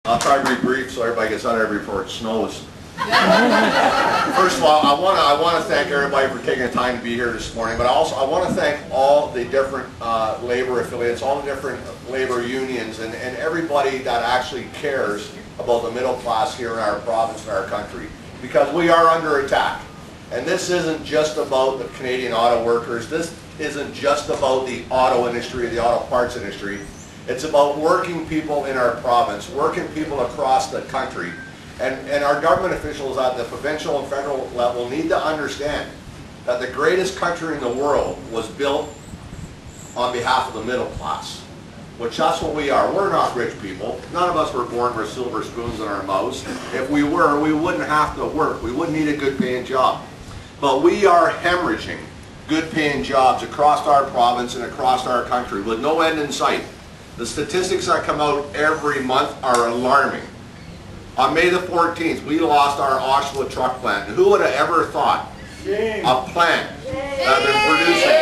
I'll try to be brief so everybody gets out of here before it snows. First of all, I want to thank everybody for taking the time to be here this morning, but also I want to thank all the different labor affiliates, all the different labor unions, and everybody that actually cares about the middle class here in our province and our country, because we are under attack. And this isn't just about the Canadian auto workers. This isn't just about the auto industry, the auto parts industry. It's about working people in our province, working people across the country. And our government officials at the provincial and federal level need to understand that the greatest country in the world was built on behalf of the middle class, which that's what we are. We're not rich people. None of us were born with silver spoons in our mouths. If we were, we wouldn't have to work. We wouldn't need a good paying job. But we are hemorrhaging good paying jobs across our province and across our country with no end in sight. The statistics that come out every month are alarming. On May the 14th, we lost our Oshawa truck plant. Who would have ever thought a plant that had been producing?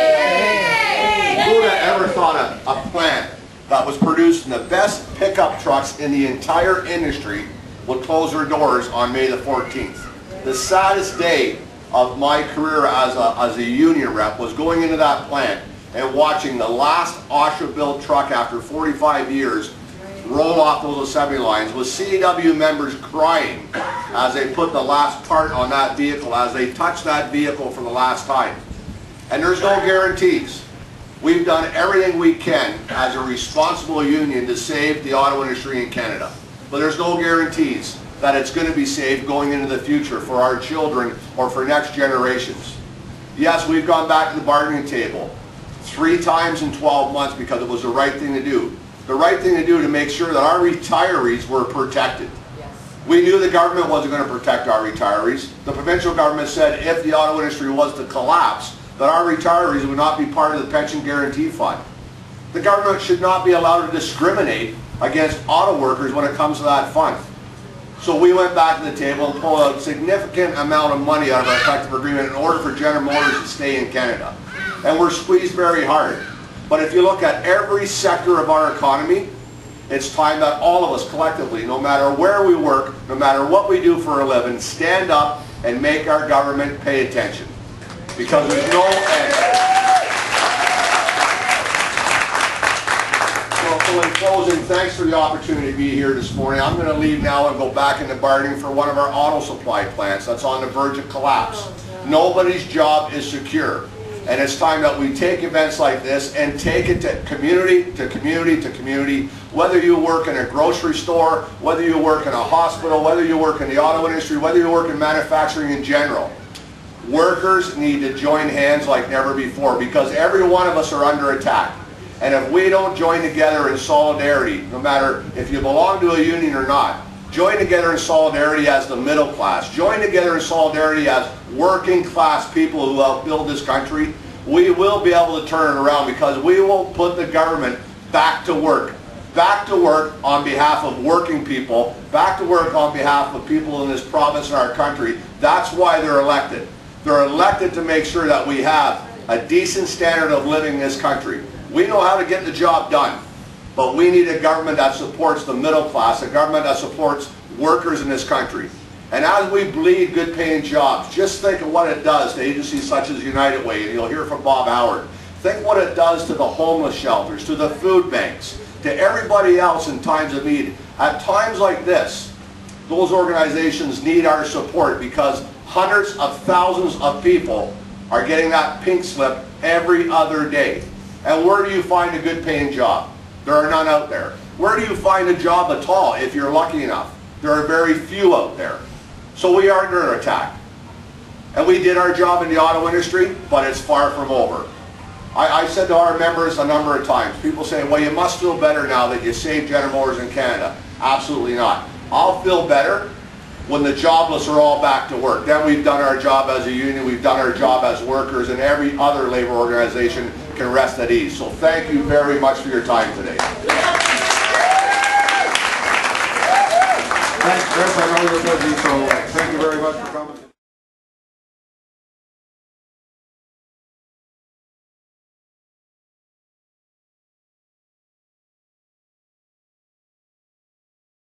Who would have ever thought a plant that was producing the best pickup trucks in the entire industry would close their doors on May the 14th? The saddest day of my career as a union rep was going into that plant and watching the last Oshawa-built truck after 45 years roll off those assembly lines, with CAW members crying as they put the last part on that vehicle, as they touched that vehicle for the last time. And there's no guarantees. We've done everything we can as a responsible union to save the auto industry in Canada. But there's no guarantees that it's going to be saved going into the future for our children or for next generations. Yes, we've gone back to the bargaining table 3 times in 12 months because it was the right thing to do. The right thing to do to make sure that our retirees were protected. Yes. We knew the government wasn't going to protect our retirees. The provincial government said if the auto industry was to collapse, that our retirees would not be part of the pension guarantee fund. The government should not be allowed to discriminate against auto workers when it comes to that fund. So we went back to the table and pulled a significant amount of money out of our collective agreement in order for General Motors to stay in Canada. And we're squeezed very hard. But if you look at every sector of our economy, it's time that all of us collectively, no matter where we work, no matter what we do for a living, stand up and make our government pay attention. Because there's no end. So in closing, thanks for the opportunity to be here this morning. I'm going to leave now and go back into bargaining for one of our auto supply plants that's on the verge of collapse. Nobody's job is secure. And it's time that we take events like this and take it to community, to community, to community. Whether you work in a grocery store, whether you work in a hospital, whether you work in the auto industry, whether you work in manufacturing in general. Workers need to join hands like never before, because every one of us are under attack. And if we don't join together in solidarity, no matter if you belong to a union or not, join together in solidarity as the middle class, join together in solidarity as working class people who help build this country, we will be able to turn it around, because we will put the government back to work on behalf of working people, back to work on behalf of people in this province and our country. That's why they're elected. They're elected to make sure that we have a decent standard of living in this country. We know how to get the job done. But we need a government that supports the middle class, a government that supports workers in this country. And as we bleed good paying jobs, just think of what it does to agencies such as United Way, and you'll hear from Bob Howard. Think what it does to the homeless shelters, to the food banks, to everybody else in times of need. At times like this, those organizations need our support, because hundreds of thousands of people are getting that pink slip every other day. And where do you find a good paying job? There are none out there. Where do you find a job at all if you're lucky enough? There are very few out there. So we are under attack. And we did our job in the auto industry, but it's far from over. I said to our members a number of times, people say, well, you must feel better now that you saved General Motors in Canada. Absolutely not. I'll feel better when the jobless are all back to work. Then we've done our job as a union, we've done our job as workers, and every other labor organization can rest at ease. So thank you very much for your time today. Thanks, Chris. I know you're busy, so thank you very much for coming.